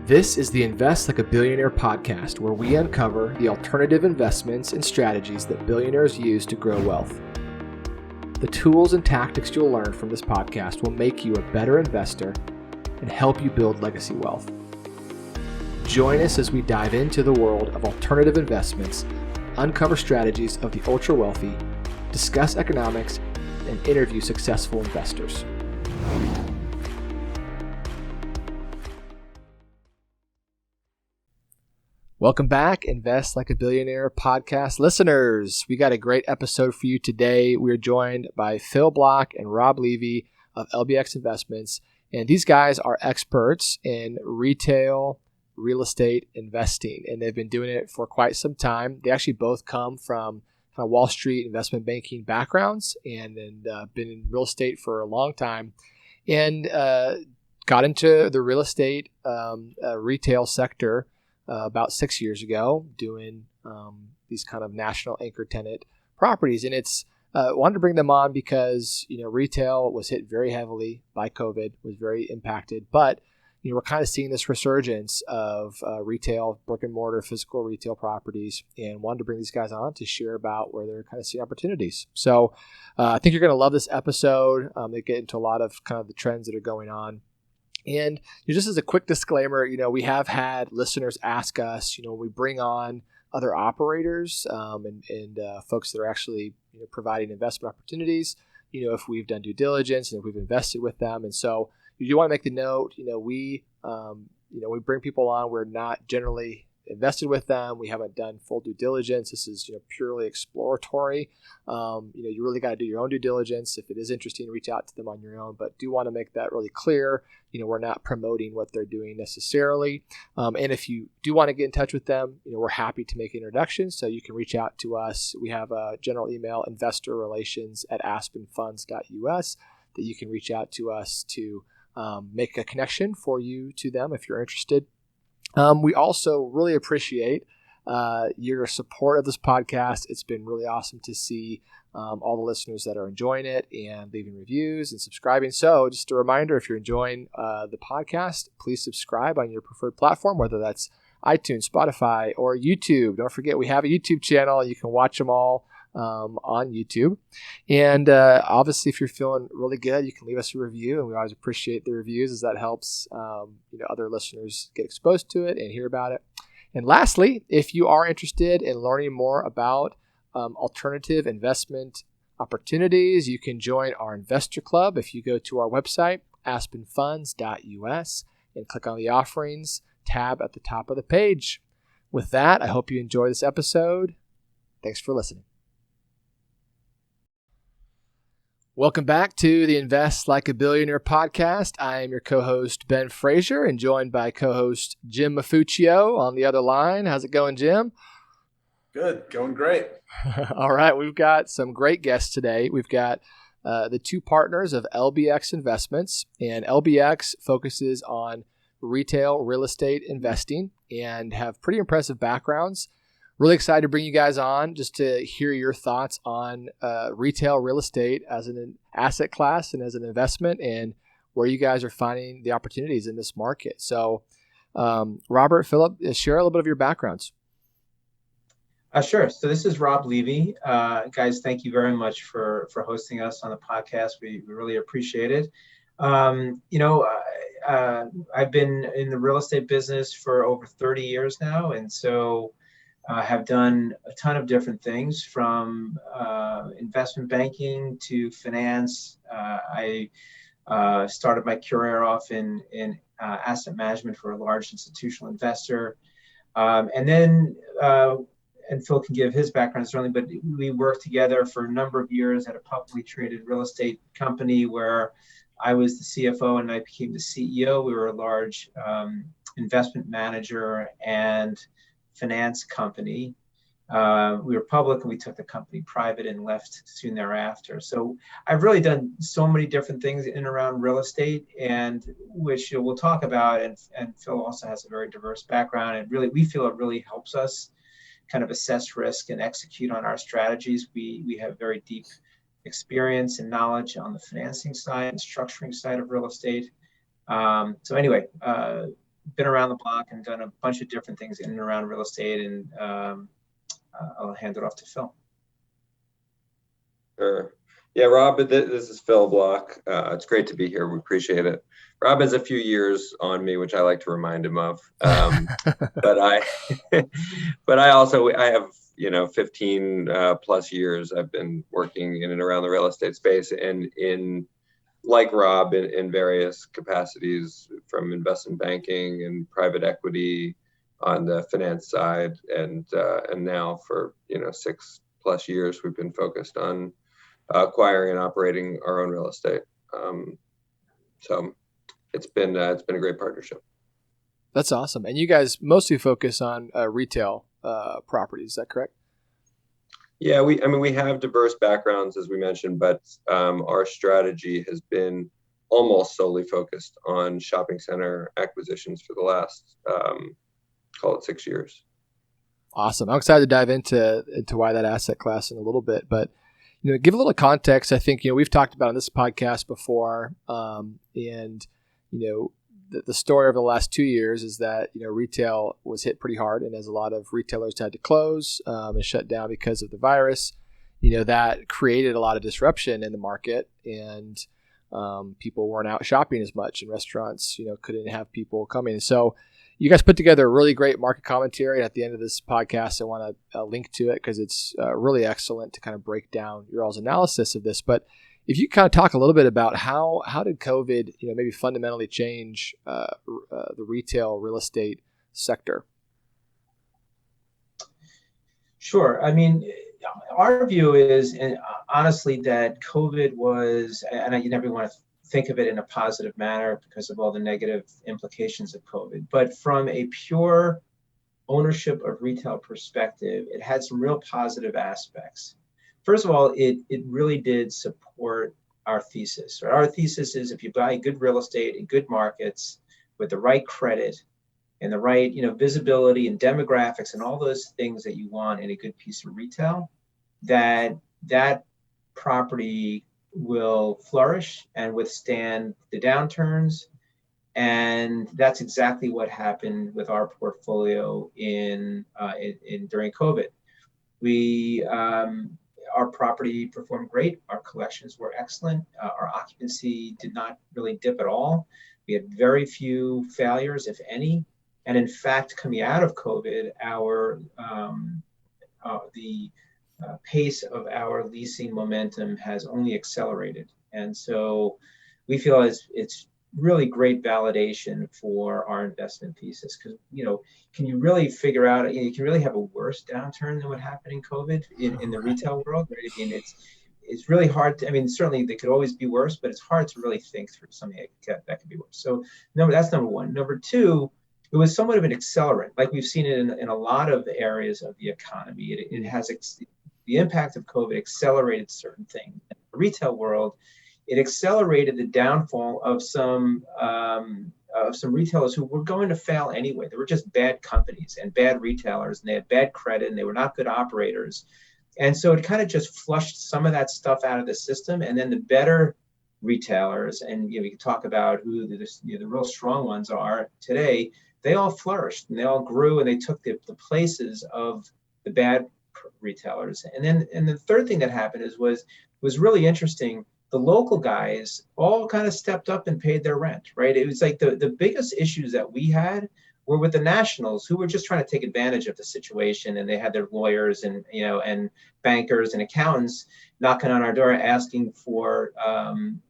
This is the Invest Like a Billionaire podcast, where we uncover the alternative investments and strategies that billionaires use to grow wealth. The tools and tactics you'll learn from this podcast will make you a better investor and help you build legacy wealth. Join us as we dive into the world of alternative investments, uncover strategies of the ultra wealthy, discuss economics, and interview successful investors. Welcome back, Invest Like a Billionaire podcast listeners. We got a great episode for you today. We're joined by Phil Block and Rob Levy of LBX Investments, and these guys are experts in retail real estate investing, and they've been doing it for quite some time. They actually both come from kind of Wall Street investment banking backgrounds and been in real estate for a long time, and got into the real estate retail sector about 6 years ago, doing these kind of national anchor tenant properties. And it's wanted to bring them on because retail was hit very heavily by COVID, was very impacted. But we're kind of seeing this resurgence of retail, brick-and-mortar, physical retail properties, and wanted to bring these guys on to share about where they're kind of seeing opportunities. So I think you're going to love this episode. They get into a lot of kind of the trends that are going on. And just as a quick disclaimer, we have had listeners ask us, when we bring on other operators and folks that are actually providing investment opportunities, if we've done due diligence and if we've invested with them. And so you do want to make the note, we bring people on. We're not generally invested with them. We haven't done full due diligence. This is purely exploratory. You really got to do your own due diligence. If it is interesting, reach out to them on your own, but do want to make that really clear. We're not promoting what they're doing necessarily. And if you do want to get in touch with them, we're happy to make introductions. So you can reach out to us. We have a general email, investorrelations@aspenfunds.us, that you can reach out to us to make a connection for you to them if you're interested. We also really appreciate your support of this podcast. It's been really awesome to see all the listeners that are enjoying it and leaving reviews and subscribing. So just a reminder, if you're enjoying the podcast, please subscribe on your preferred platform, whether that's iTunes, Spotify, or YouTube. Don't forget, we have a YouTube channel. You can watch them all on YouTube. And obviously, if you're feeling really good, you can leave us a review, and we always appreciate the reviews, as that helps other listeners get exposed to it and hear about it. And lastly, if you are interested in learning more about alternative investment opportunities, you can join our investor club. If you go to our website, aspenfunds.us, and click on the offerings tab at the top of the page. With that, I hope you enjoy this episode. Thanks for listening. Welcome back to the Invest Like a Billionaire podcast. I am your co-host, Ben Frazier, and joined by co-host Jim Mafuccio on the other line. How's it going, Jim? Good. Going great. All right. We've got some great guests today. We've got the two partners of LBX Investments, and LBX focuses on retail real estate investing and have pretty impressive backgrounds. Really excited to bring you guys on just to hear your thoughts on retail real estate as an asset class and as an investment, and where you guys are finding the opportunities in this market. So, Robert, Philip, share a little bit of your backgrounds. Sure. So this is Rob Levy. Guys, thank you very much for hosting us on the podcast. We really appreciate it. I've been in the real estate business for over 30 years now, and so have done a ton of different things, from investment banking to finance. I started my career off in asset management for a large institutional investor. And then Phil can give his background certainly, but we worked together for a number of years at a publicly traded real estate company where I was the CFO and I became the CEO. We were a large investment manager and finance company. We were public, and we took the company private and left soon thereafter. So I've really done so many different things in and around real estate, and which we'll talk about. And Phil also has a very diverse background, and really we feel it really helps us kind of assess risk and execute on our strategies. We have very deep experience and knowledge on the financing side and structuring side of real estate. So anyway, been around the block and done a bunch of different things in and around real estate, and I'll hand it off to Phil. Sure. Yeah, Rob, this is Phil Block. It's great to be here. We appreciate it. Rob has a few years on me, which I like to remind him of. But I have 15 plus years I've been working in and around the real estate space, and like Rob in various capacities, from investment banking and private equity on the finance side, and now for 6+ years we've been focused on acquiring and operating our own real estate. So it's been a great partnership. That's awesome. And you guys mostly focus on retail properties, is that correct? Yeah, we have diverse backgrounds, as we mentioned, but our strategy has been almost solely focused on shopping center acquisitions for the last, call it 6 years. Awesome. I'm excited to dive into why that asset class in a little bit, but give a little context. I think we've talked about on this podcast before, and the story over the last 2 years is that retail was hit pretty hard, and as a lot of retailers had to close and shut down because of the virus, that created a lot of disruption in the market, and people weren't out shopping as much, and restaurants couldn't have people coming. So you guys put together a really great market commentary. At the end of this podcast, I want to link to it because it's really excellent to kind of break down your all's analysis of this. But if you kind of talk a little bit about how did COVID, maybe fundamentally change the retail real estate sector? Sure. I mean, our view is, and honestly, that COVID was, and you never want to think of it in a positive manner because of all the negative implications of COVID, but from a pure ownership of retail perspective, it had some real positive aspects. First of all, it really did support our thesis. Right? Our thesis is if you buy good real estate in good markets with the right credit and the right visibility and demographics and all those things that you want in a good piece of retail, that property will flourish and withstand the downturns. And that's exactly what happened with our portfolio in during COVID. Our property performed great. Our collections were excellent. Our occupancy did not really dip at all. We had very few failures, if any. And in fact, coming out of COVID, the pace of our leasing momentum has only accelerated. And so we feel it's really great validation for our investment thesis, because can you really figure out, you can really have a worse downturn than what happened in COVID in the retail world, right? I mean, it's really hard to, certainly they could always be worse, but it's hard to really think through something that could be worse. So that's number one. Number two, it was somewhat of an accelerant, like we've seen it in a lot of areas of the economy. It has the impact of COVID accelerated certain things. In the retail world, it accelerated the downfall of some retailers who were going to fail anyway. They were just bad companies and bad retailers, and they had bad credit, and they were not good operators. And so it kind of just flushed some of that stuff out of the system. And then the better retailers, and we can talk about who the real strong ones are today, they all flourished and they all grew, and they took the places of the bad retailers. And the third thing that happened was really interesting. The local guys all kind of stepped up and paid their rent, right? It was like the biggest issues that we had were with the nationals, who were just trying to take advantage of the situation, and they had their lawyers and bankers and accountants knocking on our door asking for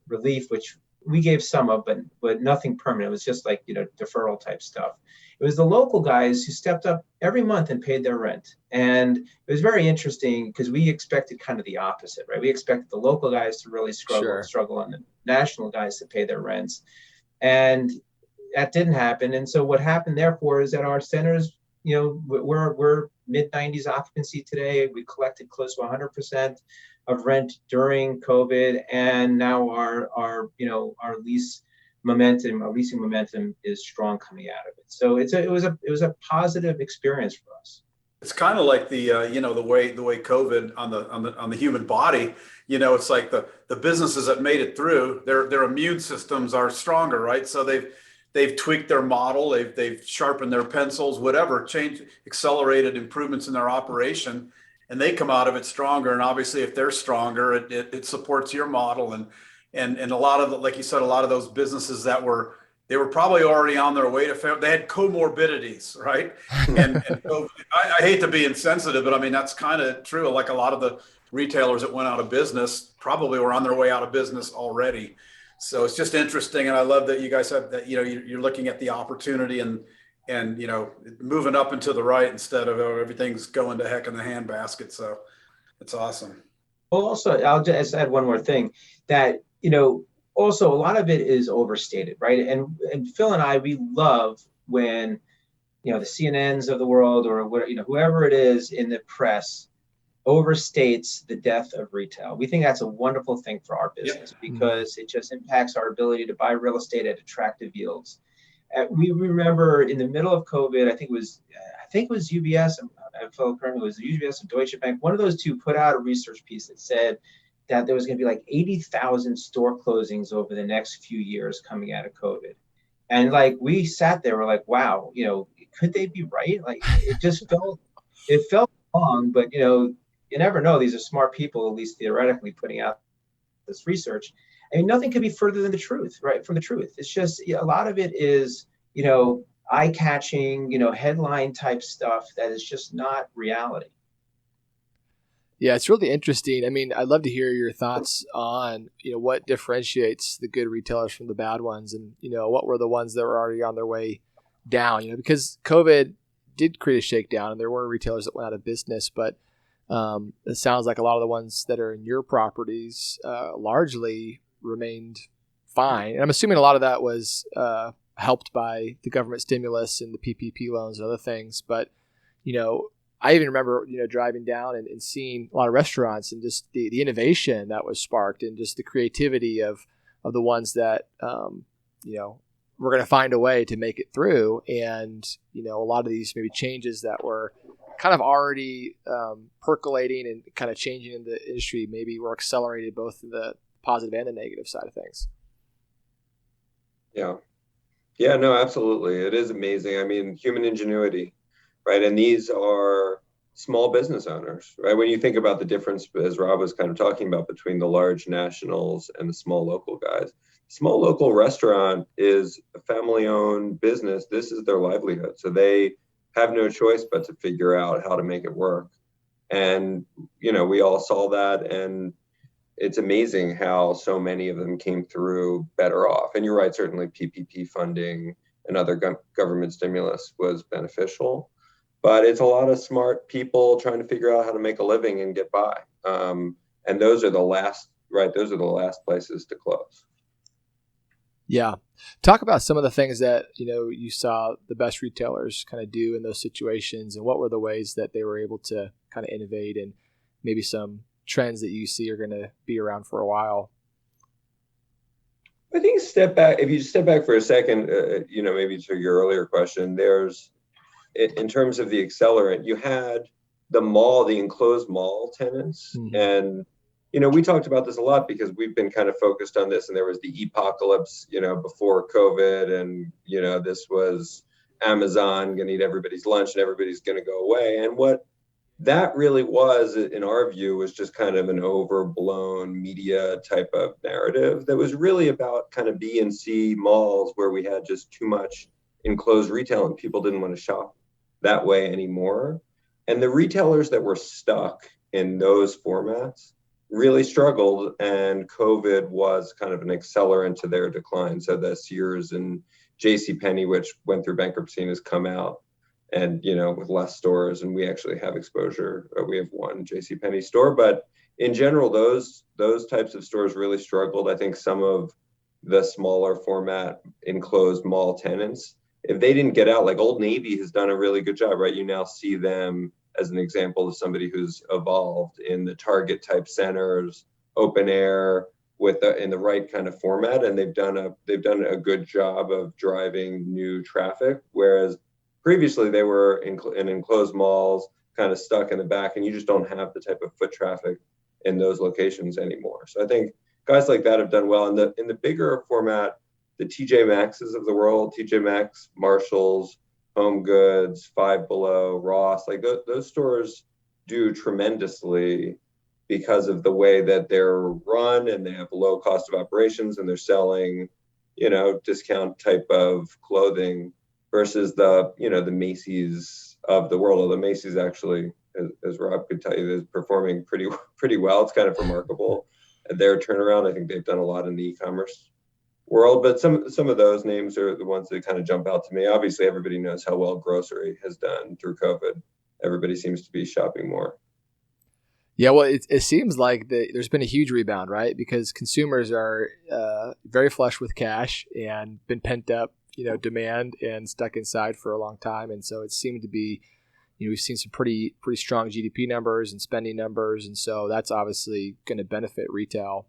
relief, which we gave some of, but nothing permanent. It was just like deferral type stuff. It was the local guys who stepped up every month and paid their rent. And it was very interesting because we expected kind of the opposite, right? We expected the local guys to really struggle, and the national guys to pay their rents. And that didn't happen. And so what happened, therefore, is that our centers, we're mid-90s occupancy today. We collected close to 100% of rent during COVID, and now our leasing momentum is strong coming out of it. So it was a positive experience for us. It's kind of like the way COVID on the human body, it's like the businesses that made it through, their immune systems are stronger, right? So they've tweaked their model, they've sharpened their pencils, whatever, accelerated improvements in their operation, and they come out of it stronger. And obviously, if they're stronger, it supports your model. And a lot of like you said, a lot of those businesses they were probably already on their way to fail. They had comorbidities, right? And so I hate to be insensitive, but I mean, that's kind of true. Like a lot of the retailers that went out of business probably were on their way out of business already. So it's just interesting. And I love that you guys have that, you're looking at the opportunity and moving up and to the right instead of everything's going to heck in the handbasket. So it's awesome. Well, also, I'll just add one more thing that, also a lot of it is overstated, right? And Phil and I, we love when, the CNNs of the world or whoever it is in the press overstates the death of retail. We think that's a wonderful thing for our business because it just impacts our ability to buy real estate at attractive yields. We remember in the middle of COVID, I think it was UBS, Phil, it was UBS and Deutsche Bank. One of those two put out a research piece that said that there was going to be like 80,000 store closings over the next few years coming out of COVID. And like, we sat there, we're like, wow, could they be right? Like, it felt wrong, but you never know. These are smart people, at least theoretically, putting out this research. I mean, nothing could be further than the truth, right? From the truth. It's just, a lot of it is, eye-catching, headline type stuff that is just not reality. Yeah, it's really interesting. I mean, I'd love to hear your thoughts on, what differentiates the good retailers from the bad ones, and, what were the ones that were already on their way down, because COVID did create a shakedown and there were retailers that went out of business, but it sounds like a lot of the ones that are in your properties largely remained fine. And I'm assuming a lot of that was helped by the government stimulus and the PPP loans and other things. But, I even remember, driving down and seeing a lot of restaurants and just the innovation that was sparked and just the creativity of the ones that, we're going to find a way to make it through. And, a lot of these maybe changes that were kind of already percolating and kind of changing in the industry maybe were accelerated both the positive and the negative side of things. Yeah. Yeah, no, absolutely. It is amazing. I mean, human ingenuity, right? And these are small business owners, right? When you think about the difference, as Rob was kind of talking about, between the large nationals and the small local guys, small local restaurant is a family-owned business. This is their livelihood. So they have no choice but to figure out how to make it work. And, we all saw that. And it's amazing how so many of them came through better off. And you're right, certainly PPP funding and other government stimulus was beneficial. But it's a lot of smart people trying to figure out how to make a living and get by. And those are the last places to close. Yeah. Talk about some of the things that, you saw the best retailers kind of do in those situations, and what were the ways that they were able to kind of innovate, and maybe some trends that you see are going to be around for a while. I think if you step back for a second, maybe to your earlier question, in terms of the accelerant, you had the enclosed mall tenants. Mm-hmm. And, we talked about this a lot because we've been kind of focused on this, and there was the e-apocalypse, before COVID, and, this was Amazon going to eat everybody's lunch and everybody's going to go away. And what that really was, in our view, was just kind of an overblown media type of narrative that was really about kind of B and C malls where we had just too much enclosed retail and people didn't want to shop that way anymore. And the retailers that were stuck in those formats really struggled, and COVID was kind of an accelerant to their decline. So the Sears and JCPenney, which went through bankruptcy and has come out, and, with less stores, and we actually have exposure. We have one JCPenney store, but in general, those types of stores really struggled. I think some of the smaller format enclosed mall tenants, if they didn't get out, like Old Navy has done a really good job, right? You now see them as an example of somebody who's evolved in the Target type centers, OpenAir, in the right kind of format, and they've done a good job of driving new traffic, whereas previously they were in enclosed malls, kind of stuck in the back, and you just don't have the type of foot traffic in those locations anymore. So I think guys like that have done well. In the bigger format, the TJ Maxxes of the world, TJ Maxx, Marshalls, Home Goods, Five Below, Ross, like those stores do tremendously because of the way that they're run, and they have a low cost of operations, and they're selling, discount type of clothing versus the Macy's of the world. Although Macy's actually, as Rob could tell you, is performing pretty well. It's kind of remarkable their turnaround. I think they've done a lot in the e-commerce world, but some of those names are the ones that kind of jump out to me. Obviously, everybody knows how well grocery has done through COVID. Everybody seems to be shopping more. Yeah, well, it seems like there's been a huge rebound, right? Because consumers are very flush with cash and been pent up, demand and stuck inside for a long time, and so it seemed to be, we've seen some pretty strong GDP numbers and spending numbers, and so that's obviously going to benefit retail.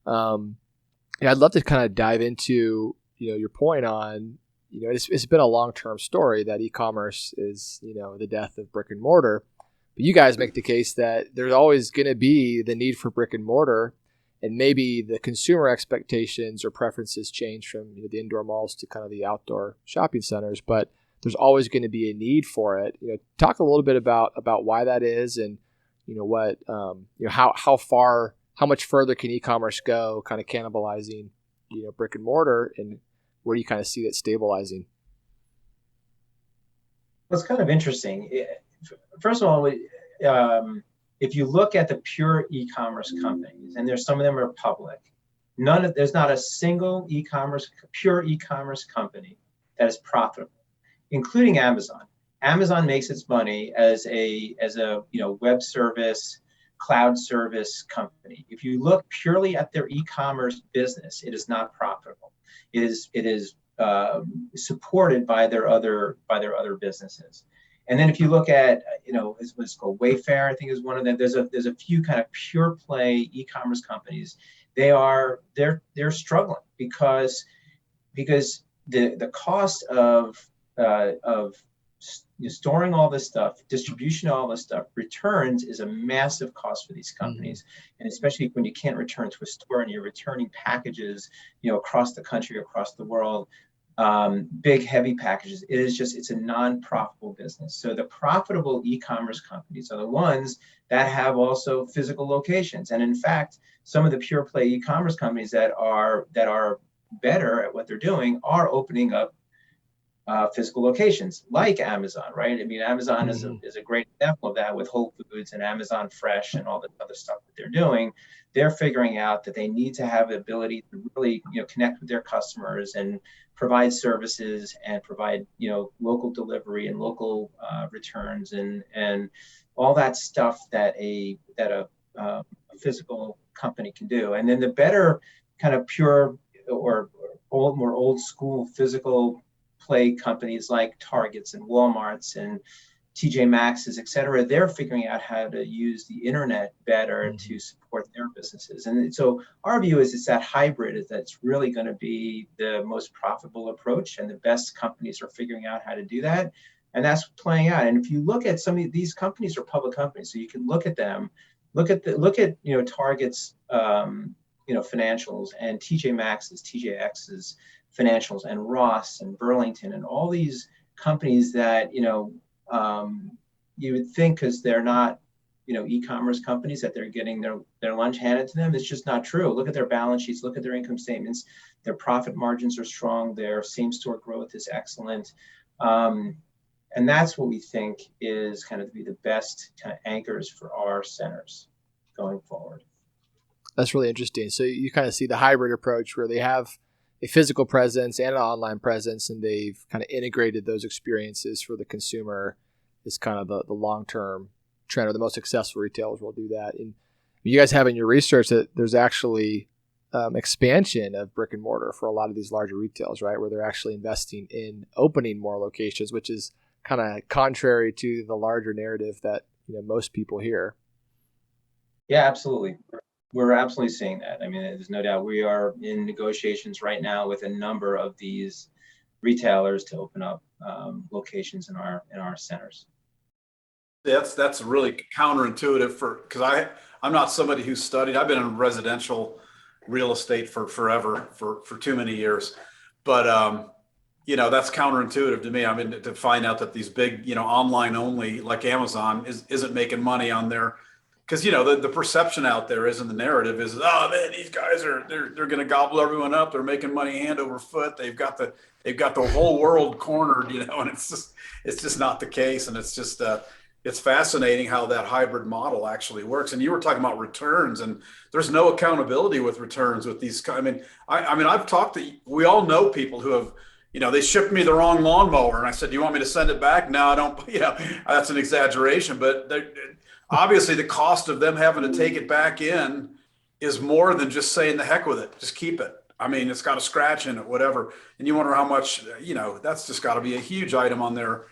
I'd love to kind of dive into your point on it's been a long-term story that e-commerce is the death of brick and mortar. But you guys make the case that there's always going to be the need for brick and mortar, and maybe the consumer expectations or preferences change from the indoor malls to kind of the outdoor shopping centers. But there's always going to be a need for it. Talk a little bit about why that is, and what how much further can e-commerce go, kind of cannibalizing brick and mortar, and where do you kind of see it stabilizing? Well, it's kind of interesting. First of all, if you look at the pure e-commerce companies, and some of them are public, there's not a single pure e-commerce company that is profitable, including Amazon. Amazon makes its money as a web service, cloud service company. If you look purely at their e-commerce business, it is not profitable. It is supported by their other businesses. And then if you look at, what's called Wayfair, I think is one of them. There's a few kind of pure play e-commerce companies. They're struggling because the cost of storing all this stuff, distribution of all this stuff, returns is a massive cost for these companies. And especially when you can't return to a store and you're returning packages, across the country, across the world, big, heavy packages. It's a non-profitable business. So the profitable e-commerce companies are the ones that have also physical locations. And in fact, some of the pure play e-commerce companies that are better at what they're doing are opening up physical locations, like Amazon, right? I mean, Amazon is a great example of that, with Whole Foods and Amazon Fresh and all the other stuff that they're doing. They're figuring out that they need to have the ability to really, connect with their customers and provide services and provide, local delivery and local returns and all that stuff that a physical company can do. And then the better kind of pure or more old school physical play companies like Targets and Walmarts and TJ Maxx's, et cetera, they're figuring out how to use the internet better to support their businesses. And so our view is it's that hybrid that's really going to be the most profitable approach, and the best companies are figuring out how to do that. And that's playing out. And if you look at some of these companies are public companies, so you can look at them, look at Target's financials, and TJ Maxx's, TJX's financials, and Ross and Burlington and all these companies that you would think, because they're not e-commerce companies, that they're getting their lunch handed to them. It's just not true. Look at their balance sheets, look at their income statements. Their profit margins are strong, their same store growth is excellent, and that's what we think is kind of to be the best kind of anchors for our centers going forward. That's really interesting. So you kind of see the hybrid approach where they have a physical presence and an online presence, and they've kind of integrated those experiences for the consumer is kind of the long-term trend, or the most successful retailers will do that. And you guys have in your research that there's actually expansion of brick and mortar for a lot of these larger retailers, right? Where they're actually investing in opening more locations, which is kind of contrary to the larger narrative that most people hear. Yeah, absolutely. We're absolutely seeing that. I mean, there's no doubt. We are in negotiations right now with a number of these retailers to open up locations in our centers. That's really counterintuitive because I'm not somebody who's studied. I've been in residential real estate for forever, for too many years. But that's counterintuitive to me. I mean, to find out that these big, online only like Amazon isn't making money on their, because the perception out there is, in the narrative is, oh man, these guys they're going to gobble everyone up. They're making money hand over foot. They've got the whole world cornered, and it's just not the case. And it's just it's fascinating how that hybrid model actually works. And you were talking about returns, and there's no accountability with returns with these. I mean, I've talked to, we all know people who have, they shipped me the wrong lawnmower, and I said, "Do you want me to send it back?" No, I don't. That's an exaggeration, but obviously the cost of them having to take it back in is more than just saying the heck with it, just keep it. I mean, it's got a scratch in it, whatever, and you wonder how much. That's just got to be a huge item on their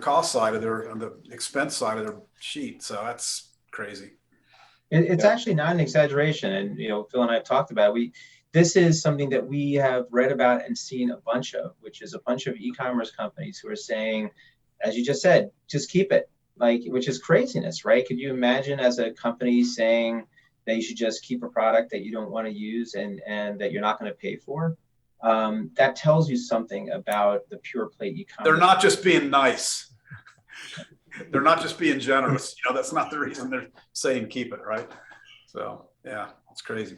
cost side on the expense side of their sheet. So that's crazy. It's actually not an exaggeration, and Phil and I have talked about it. This is something that we have read about and seen a bunch of, which is a bunch of e-commerce companies who are saying, as you just said, just keep it, which is craziness, right? Could you imagine as a company saying that you should just keep a product that you don't want to use and that you're not going to pay for? That tells you something about the pure play e-commerce. They're not just being nice. They're not just being generous. That's not the reason they're saying keep it, right? So yeah, it's crazy.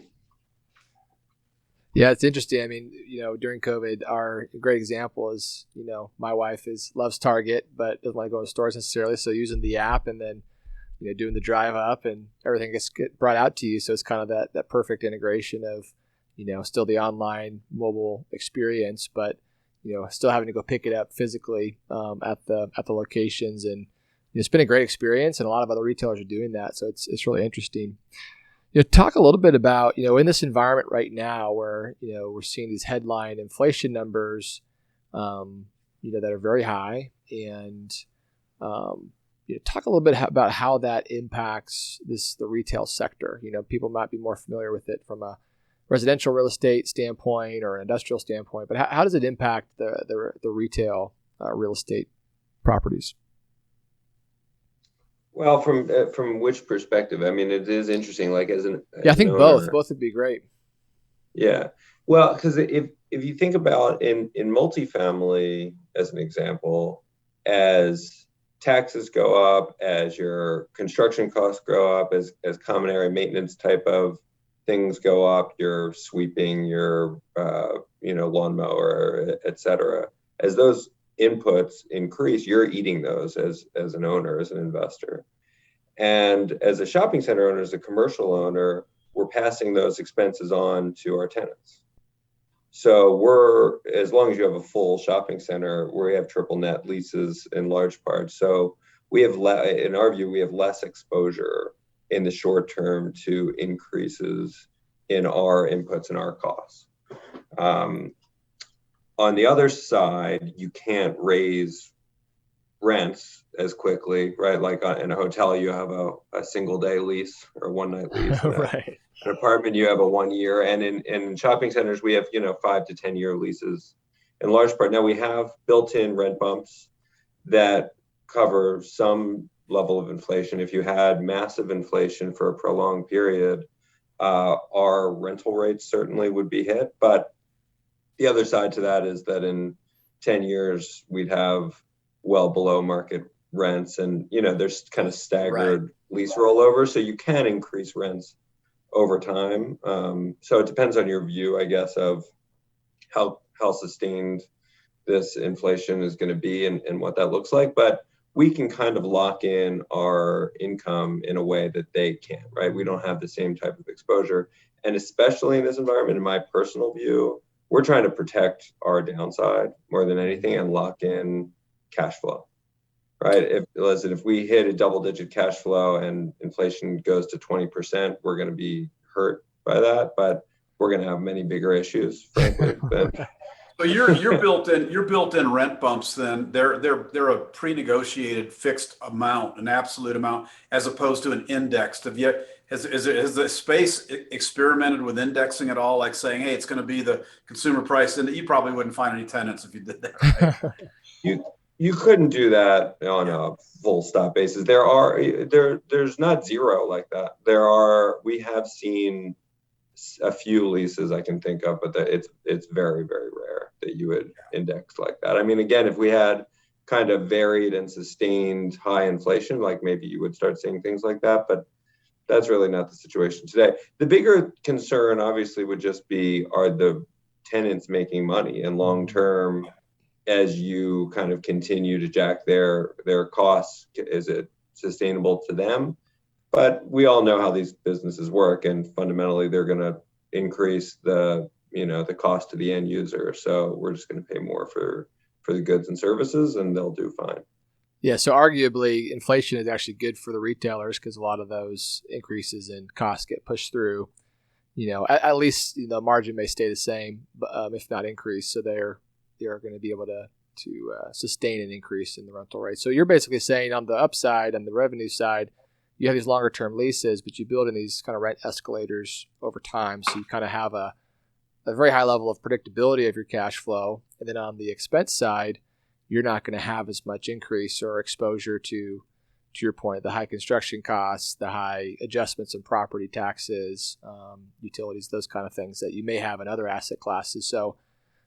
Yeah, it's interesting. I mean, during COVID, our great example is, my wife loves Target, but doesn't like going to stores necessarily. So using the app and then, doing the drive up and everything gets brought out to you. So it's kind of that perfect integration of, still the online mobile experience, but, still having to go pick it up physically at the locations. And it's been a great experience, and a lot of other retailers are doing that. So it's really interesting. Talk a little bit about, in this environment right now where, we're seeing these headline inflation numbers, that are very high, and talk a little bit about how that impacts the retail sector. People might be more familiar with it from a residential real estate standpoint or an industrial standpoint, but how does it impact the retail real estate properties? Well, from which perspective? I mean, it is interesting. Like I think both would be great. Yeah, well, because if you think about in multifamily as an example, as taxes go up, as your construction costs go up, as common area maintenance type of things go up, your sweeping, your lawnmower, et cetera, as those inputs increase, you're eating those as an owner, as an investor. And as a shopping center owner, as a commercial owner, we're passing those expenses on to our tenants. So as long as you have a full shopping center, we have triple net leases in large part. So we have, in our view, we have less exposure in the short term to increases in our inputs and our costs. On the other side, you can't raise rents as quickly, right? Like in a hotel, you have a single day lease or one night lease. Right. An apartment, you have a 1 year. And in shopping centers, we have, 5 to 10 year leases in large part. Now we have built-in rent bumps that cover some level of inflation. If you had massive inflation for a prolonged period, our rental rates certainly would be hit. But the other side to that is that in 10 years, we'd have well below market rents, and there's kind of staggered lease rollover, so you can increase rents over time. So it depends on your view, I guess, of how sustained this inflation is going to be and what that looks like. But we can kind of lock in our income in a way that they can't, right? We don't have the same type of exposure. And especially in this environment, in my personal view, we're trying to protect our downside more than anything and lock in cash flow, right? If we hit a double-digit cash flow and inflation goes to 20%, we're going to be hurt by that, but we're going to have many bigger issues, frankly. So your built-in rent bumps, then they're a pre-negotiated fixed amount, an absolute amount, as opposed to an indexed. Has the space experimented with indexing at all? Like saying, hey, it's going to be the consumer price, and you probably wouldn't find any tenants if you did that. Right? You couldn't do that on a full stop basis. There's not zero like that. We have seen a few leases I can think of, but that it's very, very rare that you would index like that. I mean, again, if we had kind of varied and sustained high inflation, like maybe you would start seeing things like that, but that's really not the situation today. The bigger concern obviously would just be, are the tenants making money? And long term, as you kind of continue to jack their costs, is it sustainable to them? But we all know how these businesses work, and fundamentally they're going to increase the cost to the end user. So we're just going to pay more for the goods and services, and they'll do fine. Yeah, so arguably inflation is actually good for the retailers because a lot of those increases in costs get pushed through. At least the margin may stay the same, if not increase. So they're going to be able to sustain an increase in the rental rate. So you're basically saying on the upside, on the revenue side, you have these longer term leases, but you build in these kind of rent escalators over time. So you kind of have a very high level of predictability of your cash flow. And then on the expense side, you're not going to have as much increase or exposure to your point, the high construction costs, the high adjustments in property taxes, utilities, those kind of things that you may have in other asset classes. So,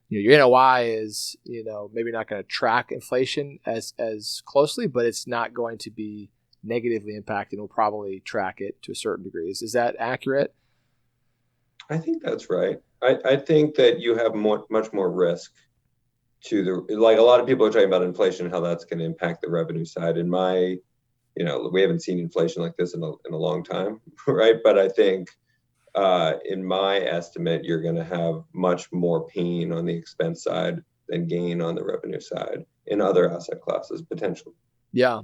your NOI is, maybe not going to track inflation as closely, but it's not going to be negatively impacted. We'll probably track it to a certain degree. Is that accurate? I think that's right. I think that you have much more risk to like a lot of people are talking about inflation and how that's going to impact the revenue side. In my, we haven't seen inflation like this in a long time, right? But I think in my estimate, you're going to have much more pain on the expense side than gain on the revenue side in other asset classes potentially. Yeah.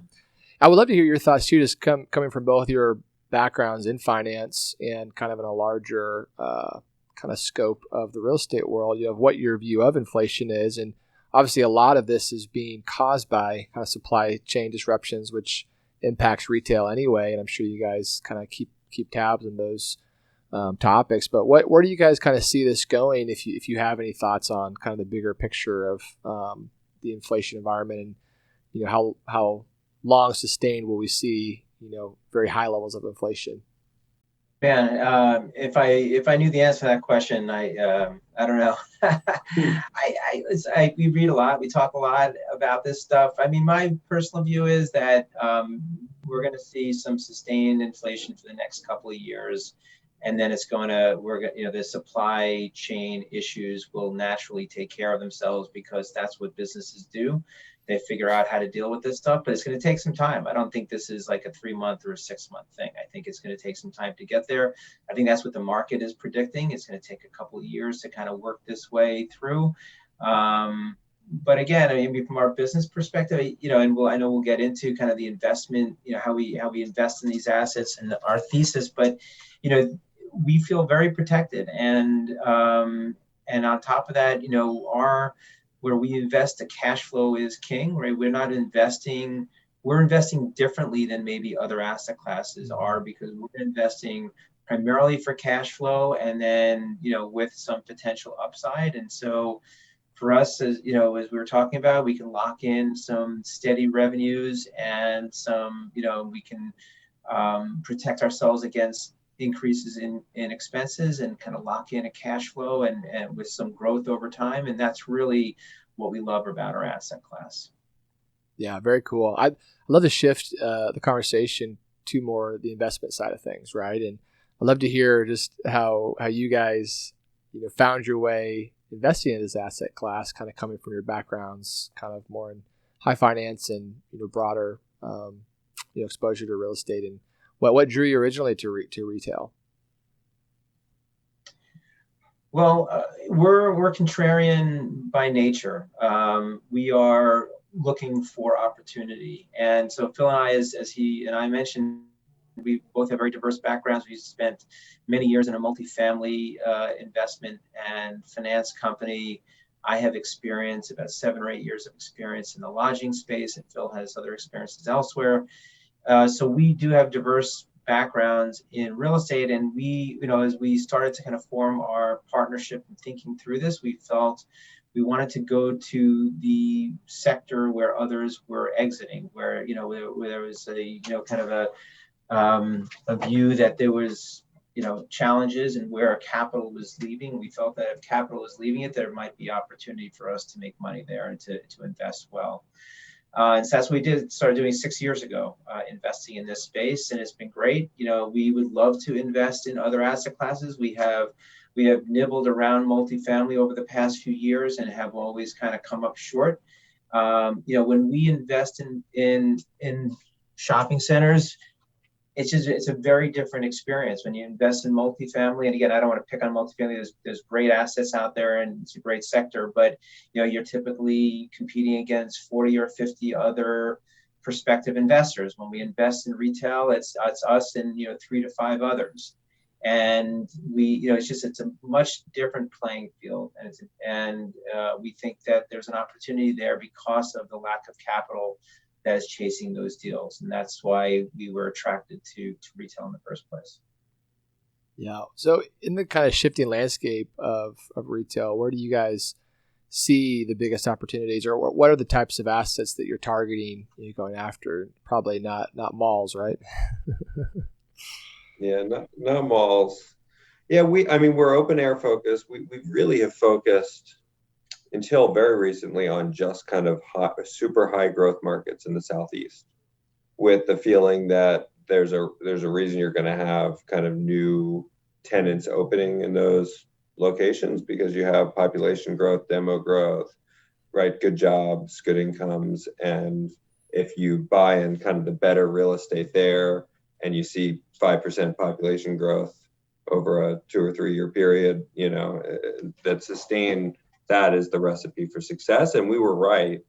I would love to hear your thoughts too, just coming from both your backgrounds in finance and kind of in a larger kind of scope of the real estate world, of what your view of inflation is. And obviously a lot of this is being caused by kind of supply chain disruptions, which impacts retail anyway. And I'm sure you guys kind of keep tabs on those topics. But where do you guys kind of see this going if you have any thoughts on kind of the bigger picture of the inflation environment and, how long sustained will we see, very high levels of inflation? Man, if I knew the answer to that question, I don't know. We read a lot, we talk a lot about this stuff. I mean, my personal view is that we're going to see some sustained inflation for the next couple of years, and then the supply chain issues will naturally take care of themselves because that's what businesses do. They figure out how to deal with this stuff, but it's going to take some time. I don't think this is like a 3-month or a 6-month thing. I think it's going to take some time to get there. I think that's what the market is predicting. It's going to take a couple of years to kind of work this way through. But again, I mean, from our business perspective, and I know we'll get into kind of the investment, how we invest in these assets and our thesis, but we feel very protected, and on top of that, where we invest, the cash flow is king, right? We're investing differently than maybe other asset classes are, because we're investing primarily for cash flow and then, with some potential upside. And so for us, as we were talking about, we can lock in some steady revenues and some, we can protect ourselves against increases in expenses and kind of lock in a cash flow and with some growth over time. And that's really what we love about our asset class. Yeah, very cool. I'd love to shift the conversation to more the investment side of things, right? And I'd love to hear just how you guys found your way investing in this asset class, kind of coming from your backgrounds, kind of more in high finance and broader exposure to real estate, and what drew you originally to retail? Well, we're contrarian by nature. We are looking for opportunity, and so Phil and I, as he and I mentioned, we both have very diverse backgrounds. We spent many years in a multifamily investment and finance company. I have about 7 or 8 years of experience in the lodging space, and Phil has other experiences elsewhere. So we do have diverse backgrounds in real estate, and we, as we started to kind of form our partnership and thinking through this, we felt we wanted to go to the sector where others were exiting, where there was a kind of a view that there was challenges and where our capital was leaving. We felt that if capital was leaving it, there might be opportunity for us to make money there and to invest well. And so that's what we did, started doing 6 years ago, investing in this space, and it's been great. We would love to invest in other asset classes. We have nibbled around multifamily over the past few years and have always kind of come up short. When we invest in shopping centers, it's a very different experience when you invest in multifamily. And again, I don't want to pick on multifamily. There's great assets out there and it's a great sector, but you're typically competing against 40 or 50 other prospective investors. When we invest in retail, it's us and 3 to 5 others. And it's a much different playing field, and we think that there's an opportunity there because of the lack of capital that is chasing those deals, and that's why we were attracted to retail in the first place. Yeah. So in the kind of shifting landscape of retail, where do you guys see the biggest opportunities, or what are the types of assets that you're targeting, going after? Probably not malls, right? Yeah, not malls. Yeah, we're open air focused. We really have focused until very recently on just kind of super high growth markets in the Southeast, with the feeling that there's a reason you're going to have kind of new tenants opening in those locations, because you have population growth, demo growth, right? Good jobs, good incomes. And if you buy in kind of the better real estate there and you see 5% population growth over a 2 or 3 year period, that sustain that is the recipe for success. And we were right.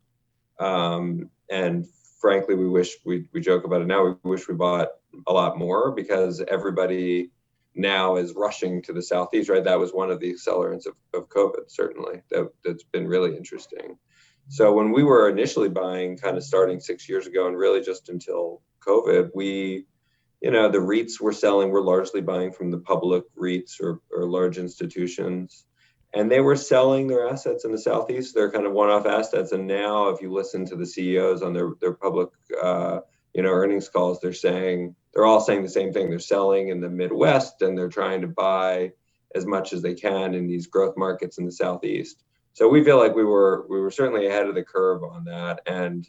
And frankly, we joke about it now. We wish we bought a lot more, because everybody now is rushing to the Southeast, right? That was one of the accelerants of COVID, certainly. That's been really interesting. So when we were initially buying, kind of starting 6 years ago, and really just until COVID, the REITs we're selling, we're largely buying from the public REITs or large institutions. And they were selling their assets in the Southeast. They're kind of one-off assets. And now if you listen to the CEOs on their public, earnings calls, they're all saying the same thing. They're selling in the Midwest, and they're trying to buy as much as they can in these growth markets in the Southeast. So we feel like we were certainly ahead of the curve on that. And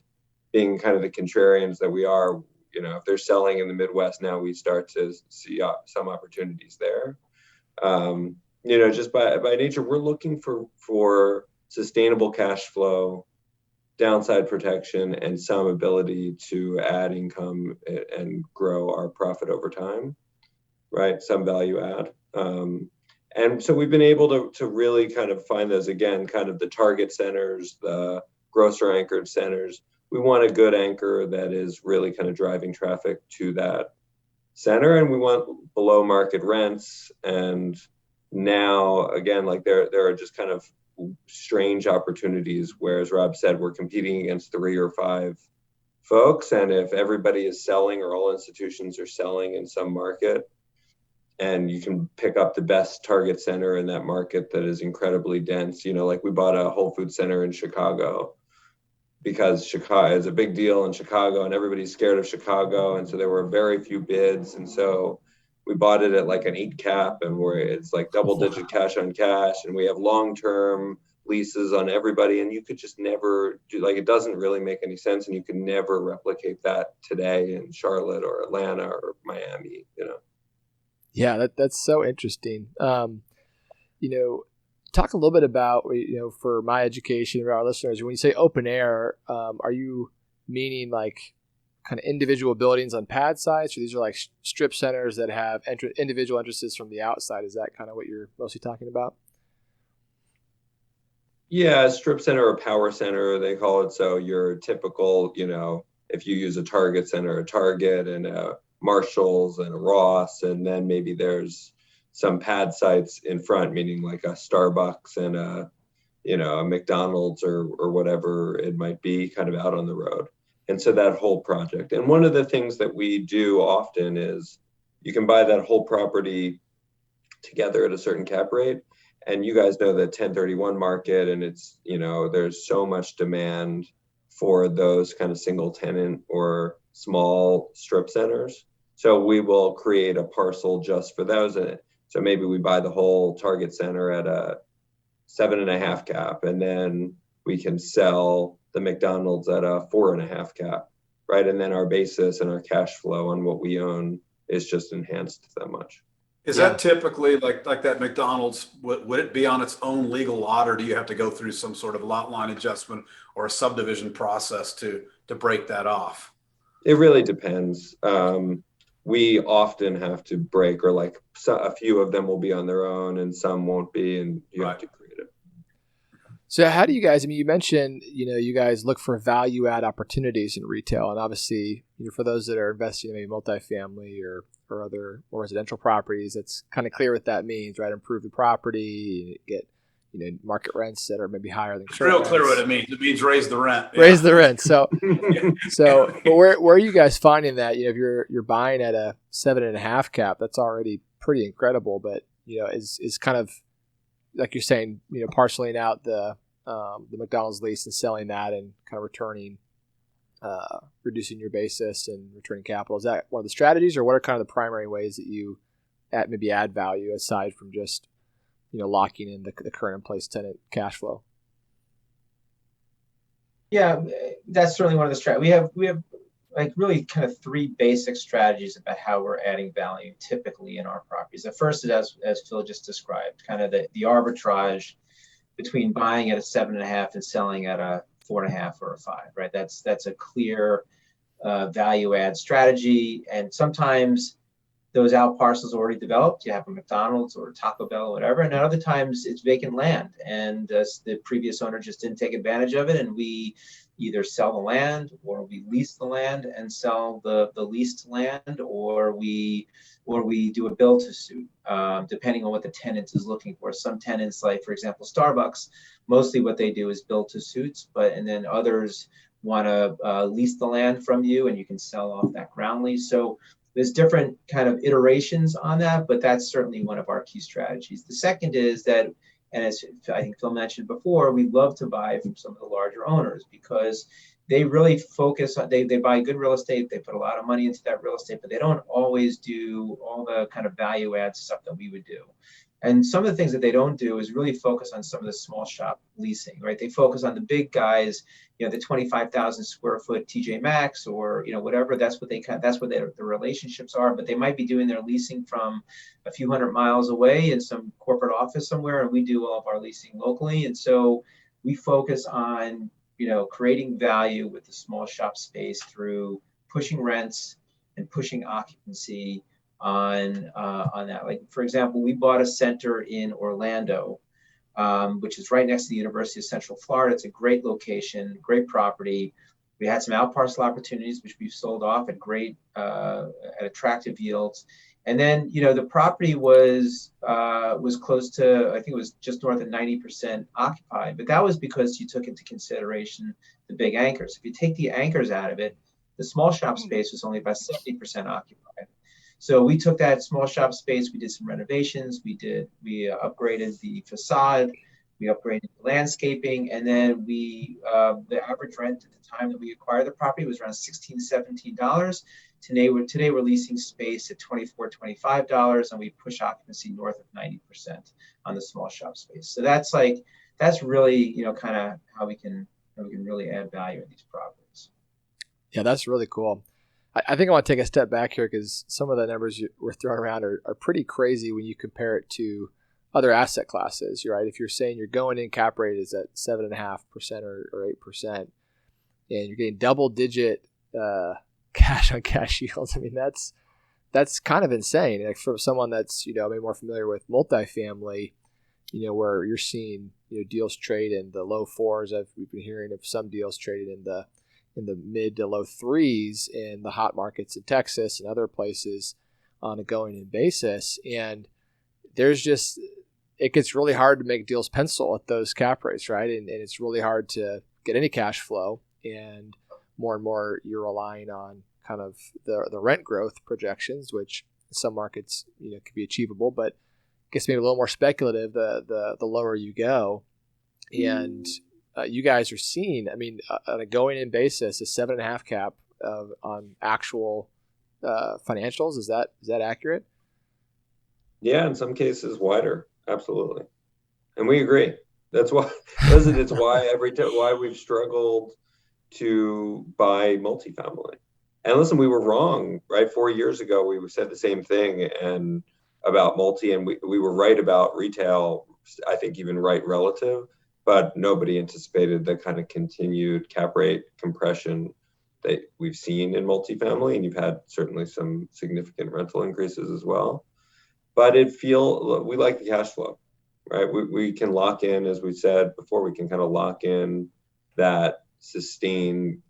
being kind of the contrarians that we are, if they're selling in the Midwest now, we start to see some opportunities there. Just by nature, we're looking for sustainable cash flow, downside protection, and some ability to add income and grow our profit over time, right? Some value add. And so we've been able to really kind of find those, again, kind of the target centers, the grocer anchored centers. We want a good anchor that is really kind of driving traffic to that center, and we want below market rents. And now, again, like there are just kind of strange opportunities where, as Rob said, we're competing against 3 or 5 folks. And if everybody is selling, or all institutions are selling in some market, and you can pick up the best target center in that market that is incredibly dense, like we bought a Whole Foods center in Chicago, because Chicago is a big deal in Chicago and everybody's scared of Chicago. And so there were very few bids. And so we bought it at like an 8 cap, and it's like double-digit cash on cash, and we have long-term leases on everybody, and you could just never do, it doesn't really make any sense, and you can never replicate that today in Charlotte or Atlanta or Miami, Yeah, that's so interesting. Talk a little bit about, for my education for our listeners, when you say open air, are you meaning like kind of individual buildings on pad sites, or these are like strip centers that have individual entrances from the outside? Is that kind of what you're mostly talking about? Yeah, a strip center or power center, they call it. So your typical, if you use a Target center, a Target and a Marshalls and a Ross, and then maybe there's some pad sites in front, meaning like a Starbucks and a McDonald's or whatever it might be, kind of out on the road. And so that whole project. And one of the things that we do often is you can buy that whole property together at a certain cap rate. And you guys know the 1031 market, and it's, there's so much demand for those kind of single tenant or small strip centers. So we will create a parcel just for those. So maybe we buy the whole Target Center at a 7.5 cap, and then we can sell the McDonald's at a 4.5 cap, right? And then our basis and our cash flow on what we own is just enhanced that much. Is that typically like that McDonald's, would it be on its own legal lot, or do you have to go through some sort of lot line adjustment or a subdivision process to break that off? It really depends. We often have to break, or like a few of them will be on their own and some won't be, and you have to create it. So how do you guys, I mean, you mentioned, you guys look for value add opportunities in retail, and obviously, for those that are investing in maybe multifamily or other more residential properties, it's kind of clear what that means, right? Improve the property, get, market rents that are maybe higher than current rents. It's real clear what it means. It means raise the rent. Yeah. Raise the rent. So, but where are you guys finding that? If you're buying at a 7.5 cap, that's already pretty incredible. But is kind of like you're saying, parceling out the McDonald's lease and selling that and kind of returning, reducing your basis and returning capital. Is that one of the strategies, or what are kind of the primary ways that you maybe add value aside from just locking in the current in place tenant cash flow? Yeah, that's certainly one of the strategies. We have like really kind of three basic strategies about how we're adding value typically in our properties. The first is, as Phil just described, kind of the arbitrage between buying at a 7.5 and selling at a 4.5 or a 5, right? That's a clear value add strategy. And sometimes those out parcels already developed. You have a McDonald's or a Taco Bell or whatever. And other times it's vacant land, and the previous owner just didn't take advantage of it. And we either sell the land, or we lease the land and sell the leased land, or we do a build to suit, depending on what the tenant is looking for. Some tenants, like for example Starbucks, mostly what they do is build to suits, and then others want to lease the land from you, and you can sell off that ground lease. So there's different kind of iterations on that, but that's certainly one of our key strategies. The second is that, and as I think Phil mentioned before, we love to buy from some of the larger owners because they really focus on, they buy good real estate, they put a lot of money into that real estate, but they don't always do all the kind of value add stuff that we would do. And some of the things that they don't do is really focus on some of the small shop leasing, right? They focus on the big guys, the 25,000 square foot TJ Maxx or, whatever. That's what their relationships are. But they might be doing their leasing from a few hundred miles away in some corporate office somewhere, and we do all of our leasing locally. And so we focus on, creating value with the small shop space through pushing rents and pushing occupancy on that. Like, for example, we bought a center in Orlando, which is right next to the University of Central Florida. It's a great location, great property. We had some out parcel opportunities, which we've sold off at great, at attractive yields. And then, the property was close to, I think it was just north of 90% occupied, but that was because you took into consideration the big anchors. If you take the anchors out of it, the small shop space was only about 70% occupied. So we took that small shop space, we did some renovations, we upgraded the facade, we upgraded the landscaping, and then the average rent at the time that we acquired the property was around $16, $17. Today we're leasing space at $24, $25, and we push occupancy north of 90% on the small shop space. So that's really, kind of how we can really add value in these properties. Yeah, that's really cool. I think I want to take a step back here because some of the numbers we're throwing around are pretty crazy when you compare it to other asset classes. You're right. If you're saying your going in cap rate is at 7.5% or 8%, and you're getting double digit cash on cash yields, I mean that's kind of insane. Like for someone that's maybe more familiar with multifamily, where you're seeing deals trade in the low fours. We've been hearing of some deals traded in the mid to low threes in the hot markets in Texas and other places on a going in basis. And it gets really hard to make deals pencil at those cap rates, right? And it's really hard to get any cash flow. And more you're relying on kind of the rent growth projections, which in some markets, could be achievable, but I guess maybe a little more speculative the lower you go. And you guys are seeing, on a going in basis, a 7.5 cap on actual financials. Is that accurate? Yeah, in some cases wider, absolutely, and we agree. That's why, listen, it's why why we've struggled to buy multifamily. And listen, we were wrong, right? 4 years ago, we said the same thing and about multi, and we were right about retail. I think even right relative, but nobody anticipated the kind of continued cap rate compression that we've seen in multifamily, and you've had certainly some significant rental increases as well. But we like the cash flow, right? We can lock in, as we said before, we can kind of lock in that sustained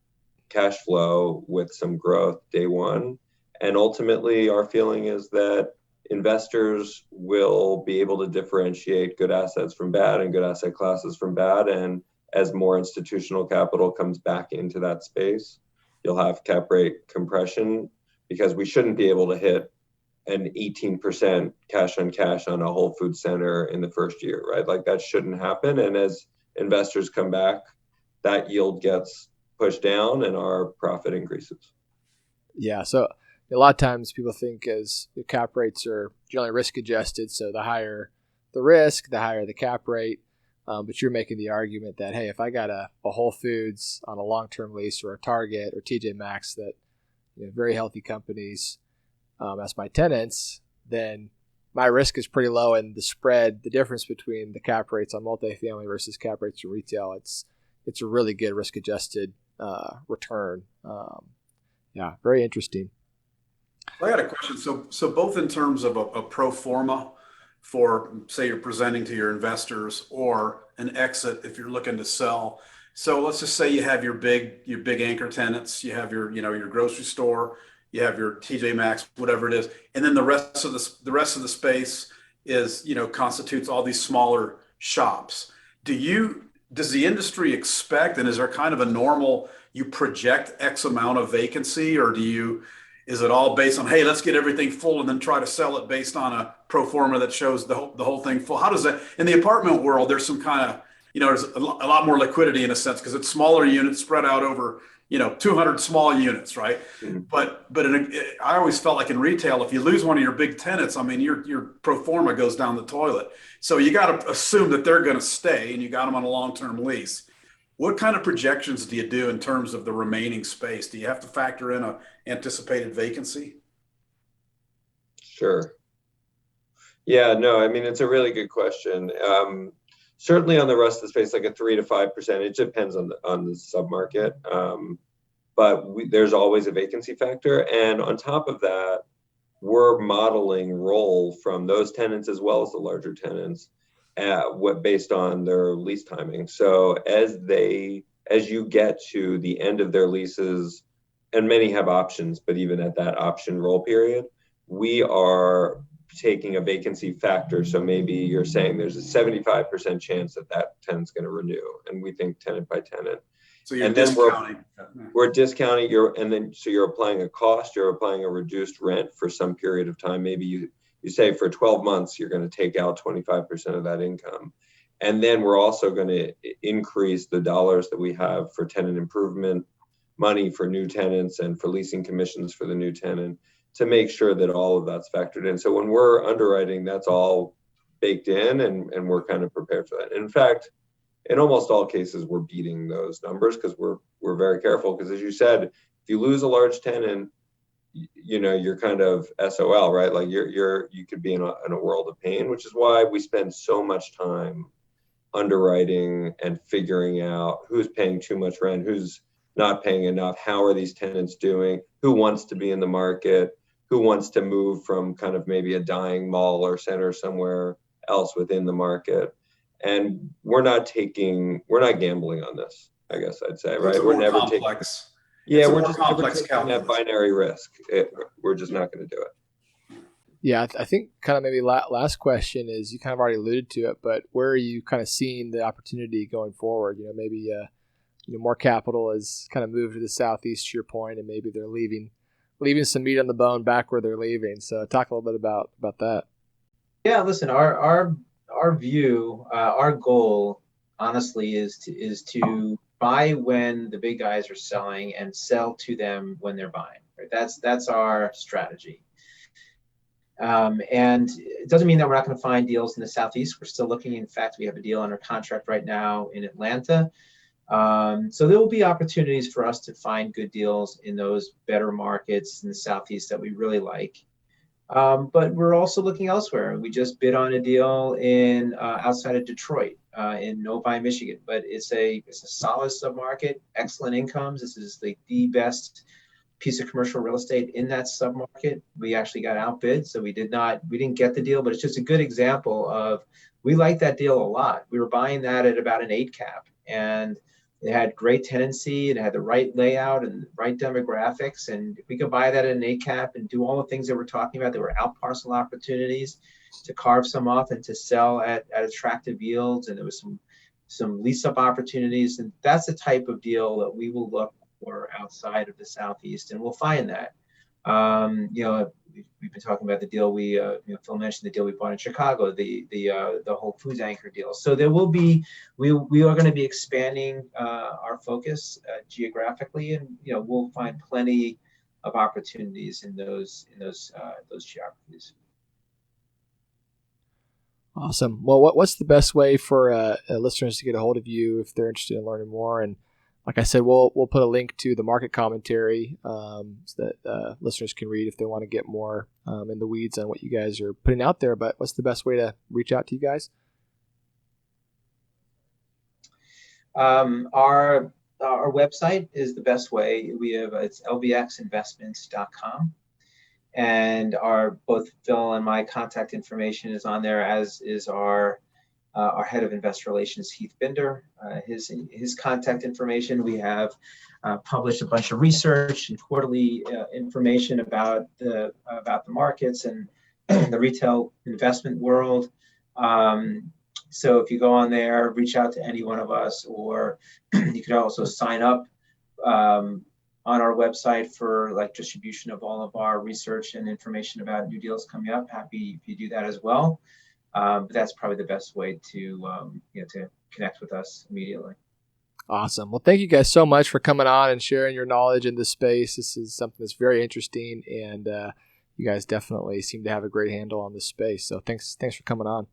cash flow with some growth day one. And ultimately, our feeling is that investors will be able to differentiate good assets from bad and good asset classes from bad. And as more institutional capital comes back into that space, you'll have cap rate compression, because we shouldn't be able to hit an 18% cash on cash on a Whole Foods center in the first year, right? Like that shouldn't happen. And as investors come back, that yield gets pushed down and our profit increases. Yeah. So a lot of times people think as the cap rates are generally risk adjusted. So the higher the risk, the higher the cap rate. But you're making the argument that, hey, if I got a Whole Foods on a long-term lease or a Target or TJ Maxx, that very healthy companies as my tenants, then my risk is pretty low, and the difference between the cap rates on multifamily versus cap rates in retail, it's a really good risk-adjusted return. Yeah, very interesting. I got a question. So both in terms of a pro forma for, say, you're presenting to your investors, or an exit if you're looking to sell. So let's just say you have your big anchor tenants, you have your grocery store, you have your TJ Maxx, whatever it is, and then the rest of the space is constitutes all these smaller shops. Does the industry expect, and is there kind of a normal, you project X amount of vacancy, or is it all based on, hey, let's get everything full and then try to sell it based on a pro forma that shows the whole thing full? How does that, in the apartment world, there's some kind of, there's a lot more liquidity in a sense, because it's smaller units spread out over 200 small units, right? Mm-hmm. But I always felt like in retail, if you lose one of your big tenants, I mean, your pro forma goes down the toilet. So you got to assume that they're going to stay, and you got them on a long-term lease. What kind of projections do you do in terms of the remaining space? Do you have to factor in a anticipated vacancy? Sure. Yeah, no, I mean, it's a really good question. Certainly on the rest of the space, like a 3 to 5%, it depends on the submarket. But there's always a vacancy factor. And on top of that, we're modeling roll from those tenants as well as the larger tenants based on their lease timing. So as you get to the end of their leases, and many have options, but even at that option roll period, we are taking a vacancy factor. So maybe you're saying there's a 75% chance that tenant's going to renew, and we think tenant by tenant. So you're discounting. We're discounting so you're applying a cost, you're applying a reduced rent for some period of time. Maybe you say for 12 months, you're going to take out 25% of that income. And then we're also going to increase the dollars that we have for tenant improvement money for new tenants and for leasing commissions for the new tenant, to make sure that all of that's factored in. So when we're underwriting, that's all baked in, and we're kind of prepared for that. In fact, in almost all cases, we're beating those numbers because we're very careful. Because as you said, if you lose a large tenant, you're kind of SOL, right? Like you could be in a world of pain, which is why we spend so much time underwriting and figuring out who's paying too much rent, who's not paying enough, how are these tenants doing, who wants to be in the market, who wants to move from kind of maybe a dying mall or center somewhere else within the market. And we're not gambling on this, I guess I'd say, right? We're never complex. We're just never taking that binary risk. We're just not going to do it. Yeah, I think kind of maybe last question is, you kind of already alluded to it, but where are you kind of seeing the opportunity going forward? Maybe more capital has kind of moved to the southeast, to your point, and maybe they're leaving some meat on the bone back where they're leaving. So talk a little bit about that. Yeah, listen, our view, our goal, honestly, is to buy when the big guys are selling and sell to them when they're buying. Right? That's our strategy. And it doesn't mean that we're not going to find deals in the Southeast. We're still looking. In fact, we have a deal under contract right now in Atlanta. So there will be opportunities for us to find good deals in those better markets in the Southeast that we really like. But we're also looking elsewhere. We just bid on a deal in outside of Detroit, in Novi, Michigan. But it's a solid submarket, excellent incomes. This is the best piece of commercial real estate in that submarket. We actually got outbid, so we didn't get the deal. But it's just a good example of, we like that deal a lot. We were buying that at about an 8 cap, and it had great tenancy. It had the right layout and the right demographics. And if we could buy that at an 8 cap and do all the things that we're talking about, there were out parcel opportunities to carve some off and to sell at attractive yields. And there was some lease up opportunities. And that's the type of deal that we will look for outside of the Southeast. And we'll find that. We've been talking about the deal Phil mentioned the deal we bought in Chicago, the Whole Foods anchor deal. So we are going to be expanding our focus geographically, and we'll find plenty of opportunities in those geographies. Awesome. Well, what's the best way for listeners to get a hold of you if they're interested in learning more? And like I said, we'll put a link to the market commentary so that listeners can read if they want to get more in the weeds on what you guys are putting out there. But what's the best way to reach out to you guys? Our website is the best way. It's lvxinvestments.com, and both Phil and my contact information is on there, as is our head of investor relations, Heath Binder. His contact information. We have published a bunch of research and quarterly information about the markets and the retail investment world. So if you go on there, reach out to any one of us, or you could also sign up on our website for distribution of all of our research and information about new deals coming up. Happy if you do that as well. But that's probably the best way to connect with us immediately. Awesome. Well, thank you guys so much for coming on and sharing your knowledge in this space. This is something that's very interesting, and you guys definitely seem to have a great handle on this space. So thanks for coming on.